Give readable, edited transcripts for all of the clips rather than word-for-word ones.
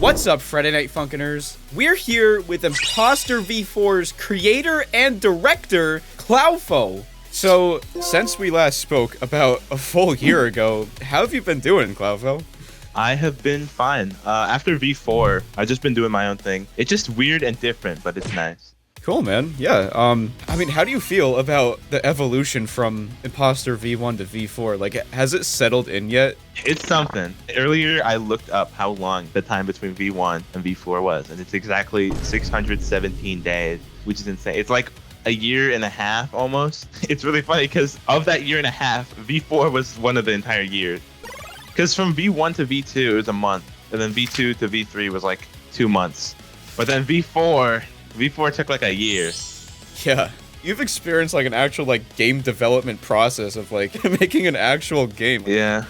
What's up, Friday Night Funkiners? We're here with Impostor V4's creator and director, Clowfoe. So, since we last spoke about a full year ago, how have you been doing, Clowfoe? I have been fine. After V4, I've just been doing my own thing. It's just weird and different, but it's nice. Cool, man. Yeah, I mean, how do you feel about the evolution from Impostor V1 to V4? Like, has it settled in yet? It's something. Earlier, I looked up how long the time between V1 and V4 was, and it's exactly 617 days, which is insane. It's like a year and a half, almost. It's really funny, because of that year and a half, V4 was one of the entire years. Because from V1 to V2, it was a month, and then V2 to V3 was like 2 months. But then V4 took like a year. Yeah. You've experienced like an actual like game development process of like making an actual game. Yeah.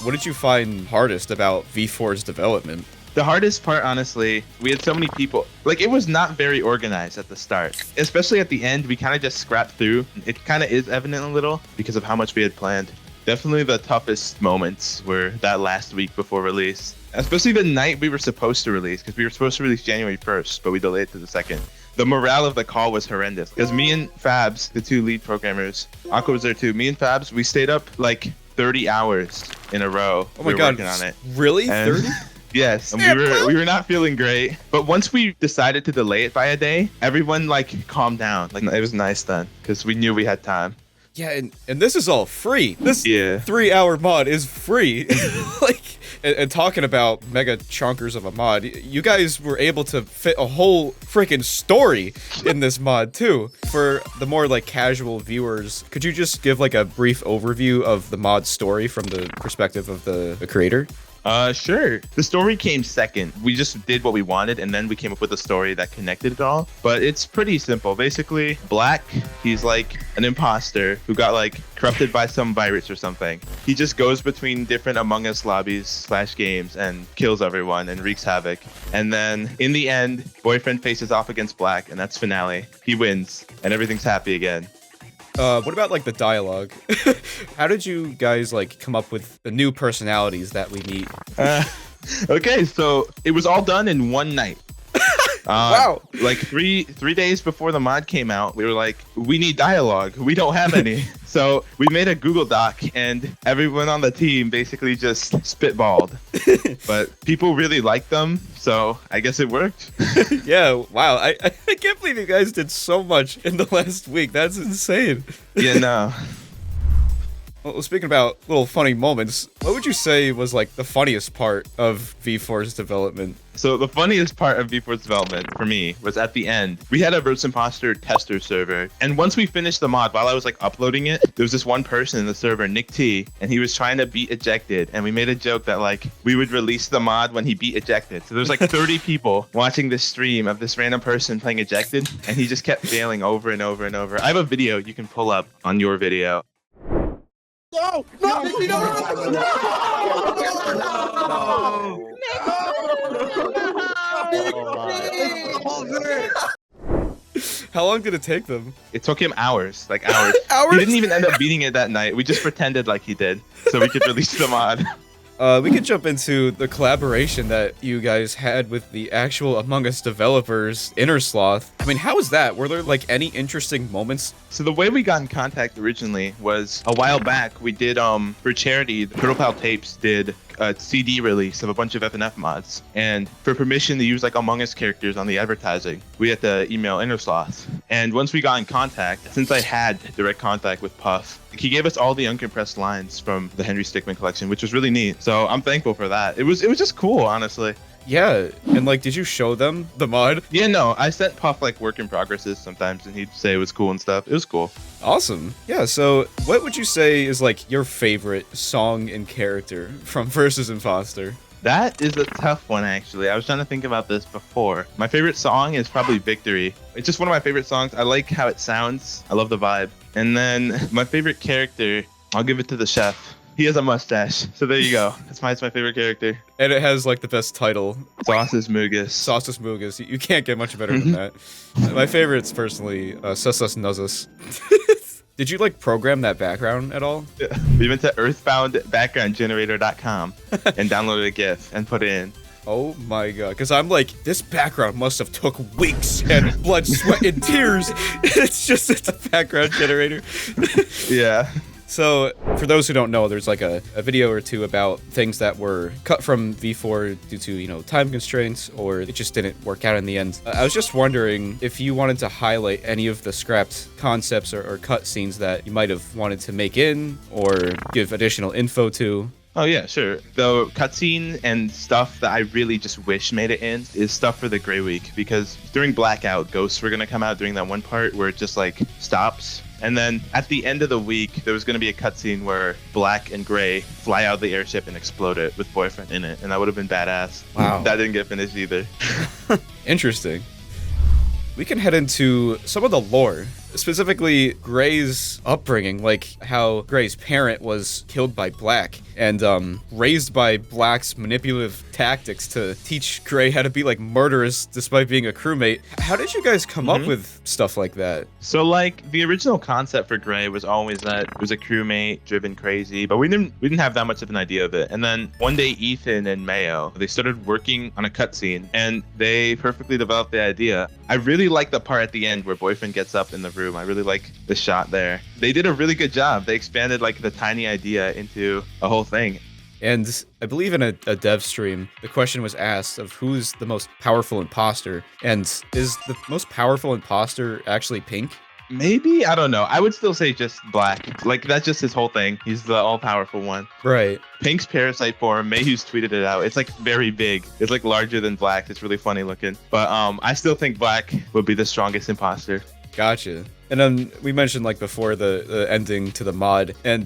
What did you find hardest about V4's development? The hardest part, honestly, we had so many people. Like, it was not very organized at the start. Especially at the end, we kind of just scrapped through. It kind of is evident a little because of how much we had planned. Definitely the toughest moments were that last week before release. Especially the night we were supposed to release, because we were supposed to release January 1st, but we delayed it to the 2nd. The morale of the call was horrendous, because me and Fabs, the two lead programmers, Aqua was there too, me and Fabs, we stayed up like 30 hours in a row. Oh my God, working on it. Really? 30? Yes, and we were not feeling great. But once we decided to delay it by a day, everyone like calmed down. Like, it was nice then, because we knew we had time. Yeah, and this is all free. This 3-hour mod is free. Like, and talking about mega chonkers of a mod, you guys were able to fit a whole freaking story in this mod too. For the more like casual viewers, could you just give like a brief overview of the mod story from the perspective of the creator? Sure. The story came second. We just did what we wanted, and then we came up with a story that connected it all. But it's pretty simple. Basically, Black, he's like an imposter who got like corrupted by some virus or something. He just goes between different Among Us lobbies / games and kills everyone and wreaks havoc. And then in the end, Boyfriend faces off against Black, and that's finale. He wins, and everything's happy again. What about like the dialogue? How did you guys like come up with the new personalities that we meet? Okay, so it was all done in one night. Wow. Like three days before the mod came out, we were like, we need dialogue. We don't have any. So we made a Google Doc, and everyone on the team basically just spitballed. But people really liked them, so I guess it worked. Yeah, wow. I can't believe you guys did so much in the last week. That's insane. Yeah, no. Well, speaking about little funny moments, what would you say was like the funniest part of V4's development? So the funniest part of V4's development for me was at the end. We had a Verse Imposter tester server, and once we finished the mod, while I was like uploading it, there was this one person in the server, Nick T, and he was trying to beat ejected, and we made a joke that like we would release the mod when he beat ejected. So there's like 30 people watching this stream of this random person playing ejected, and he just kept failing over and over and over. I have a video you can pull up on your video. No! No! No! No! How long did it take them? It took him hours, like hours. Hours? He didn't even end up beating it that night. We just pretended like he did, so we could release the mod. We could jump into the collaboration that you guys had with the actual Among Us developers, Innersloth. I mean, how was that? Were there like any interesting moments? So the way we got in contact originally was a while back. We did for charity, the Turtle Pal Tapes did a CD release of a bunch of FNF mods, and for permission to use like Among Us characters on the advertising, we had to email Innersloth. And once we got in contact, since I had direct contact with Puff, he gave us all the uncompressed lines from the Henry Stickmin collection, which was really neat. So I'm thankful for that. It was just cool, honestly. Yeah, and like, did you show them the mod? Yeah, no, I sent Puff like work in progresses sometimes, and he'd say it was cool and stuff. It was cool. Awesome. Yeah, so what would you say is like your favorite song and character from Versus Impostor? That is a tough one, actually. I was trying to think about this before. My favorite song is probably Victory. It's just one of my favorite songs. I like how it sounds. I love the vibe. And then my favorite character, I'll give it to the chef. He has a mustache, so there you go. That's my favorite character. And it has like the best title. Sauces Mugus. Sauces Mugus. You can't get much better than that. My favorite's personally Sussiest Nuzzes. Did you like program that background at all? We went to earthboundbackgroundgenerator.com and downloaded a GIF and put it in. Oh my god, because I'm like, this background must have took weeks and blood, sweat, and tears. It's a background generator. Yeah. So, for those who don't know, there's like a video or two about things that were cut from V4 due to, you know, time constraints, or it just didn't work out in the end. I was just wondering if you wanted to highlight any of the scrapped concepts or cut scenes that you might have wanted to make in, or give additional info to. Oh yeah, sure. The cutscene and stuff that I really just wish made it in is stuff for the Gray Week, because during Blackout, ghosts were gonna come out during that one part where it just like stops. And then at the end of the week, there was going to be a cutscene where Black and Gray fly out of the airship and explode it with Boyfriend in it. And that would have been badass. Wow. That didn't get finished either. Interesting. We can head into some of the lore, specifically Gray's upbringing, like how Gray's parent was killed by Black and raised by Black's manipulative tactics to teach Gray how to be like murderous despite being a crewmate. How did you guys come up with stuff like that? So like the original concept for Gray was always that it was a crewmate driven crazy, but we didn't have that much of an idea of it. And then one day Ethan and Mayo, they started working on a cutscene and they perfectly developed the idea. I really like the part at the end where Boyfriend gets up in the room. I really like the shot there. They did a really good job. They expanded like the tiny idea into a whole thing. And I believe in a dev stream, the question was asked of who's the most powerful imposter. And is the most powerful imposter actually Pink? Maybe? I don't know. I would still say just Black. Like, that's just his whole thing. He's the all-powerful one. Right. Pink's parasite form, Mayhew's tweeted it out. It's like very big. It's like larger than Black. It's really funny looking. But I still think Black would be the strongest imposter. Gotcha. And then we mentioned like before the ending to the mod, and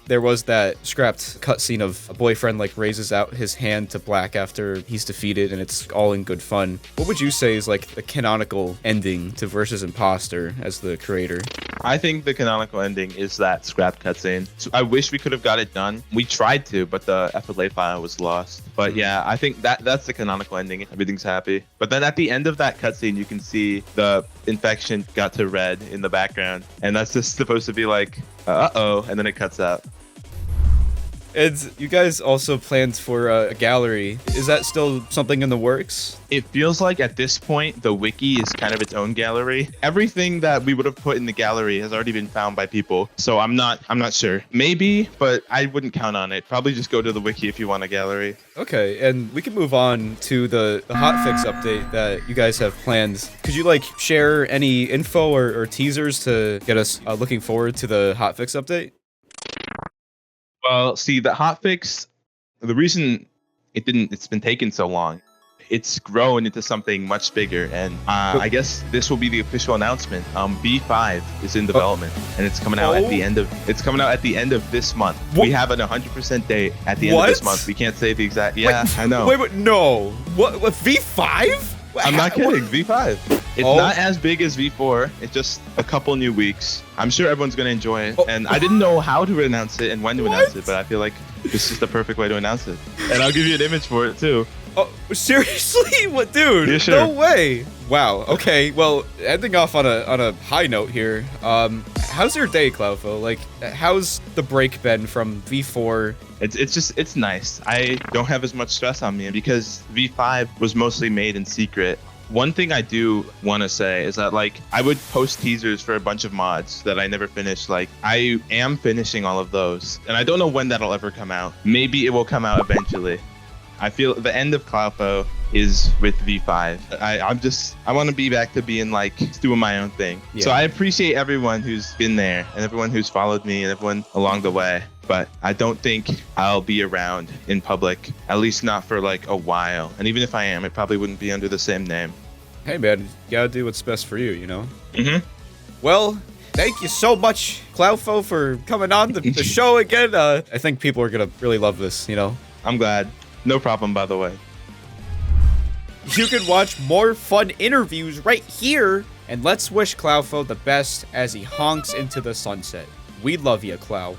there was that scrapped cutscene of a Boyfriend like raises out his hand to Black after he's defeated, and it's all in good fun. What would you say is like the canonical ending to Versus Imposter as the creator? I think the canonical ending is that scrapped cutscene. So I wish we could have got it done. We tried to, but the FLA file was lost. But yeah, I think that's the canonical ending. Everything's happy. But then at the end of that cutscene, you can see the infection got to red in the background, and that's just supposed to be like uh-oh, and then it cuts out. And you guys also planned for a gallery. Is that still something in the works? It feels like at this point, the wiki is kind of its own gallery. Everything that we would have put in the gallery has already been found by people. So I'm not sure. Maybe, but I wouldn't count on it. Probably just go to the wiki if you want a gallery. Okay, and we can move on to the HOTFIX update that you guys have planned. Could you like share any info or teasers to get us looking forward to the HOTFIX update? Well, see, the HOTFIX, the reason it's been taking so long, it's grown into something much bigger, and I guess this will be the official announcement. V5 is in development, and it's coming out at the end of this month. What? We have an 100% date at the end of this month. We can't say the exact. Yeah, wait, I know. Wait, no. What V5? I'm not kidding. V5. It's not as big as V4. It's just a couple new weeks. I'm sure everyone's going to enjoy it. And I didn't know how to announce it and when to announce it, but I feel like this is the perfect way to announce it. And I'll give you an image for it, too. Oh, seriously? What, dude? Yeah, sure. No way. Wow. Okay. Well, ending off on a high note here. How's your day, Clowfoe? Like, how's the break been from V4? It's nice. I don't have as much stress on me because V5 was mostly made in secret. One thing I do want to say is that, like, I would post teasers for a bunch of mods that I never finished. Like, I am finishing all of those, and I don't know when that'll ever come out. Maybe it will come out eventually. I feel the end of Clowfoe is with V5. I want to be back to being like doing my own thing. Yeah. So I appreciate everyone who's been there and everyone who's followed me and everyone along the way. But I don't think I'll be around in public, at least not for like a while. And even if I am, it probably wouldn't be under the same name. Hey man, you gotta do what's best for you, you know? Mm-hmm. Well, thank you so much, Clowfoe, for coming on the show again. I think people are gonna really love this, you know? I'm glad. No problem, by the way. You can watch more fun interviews right here. And let's wish Clowfoe the best as he honks into the sunset. We love you, Clow.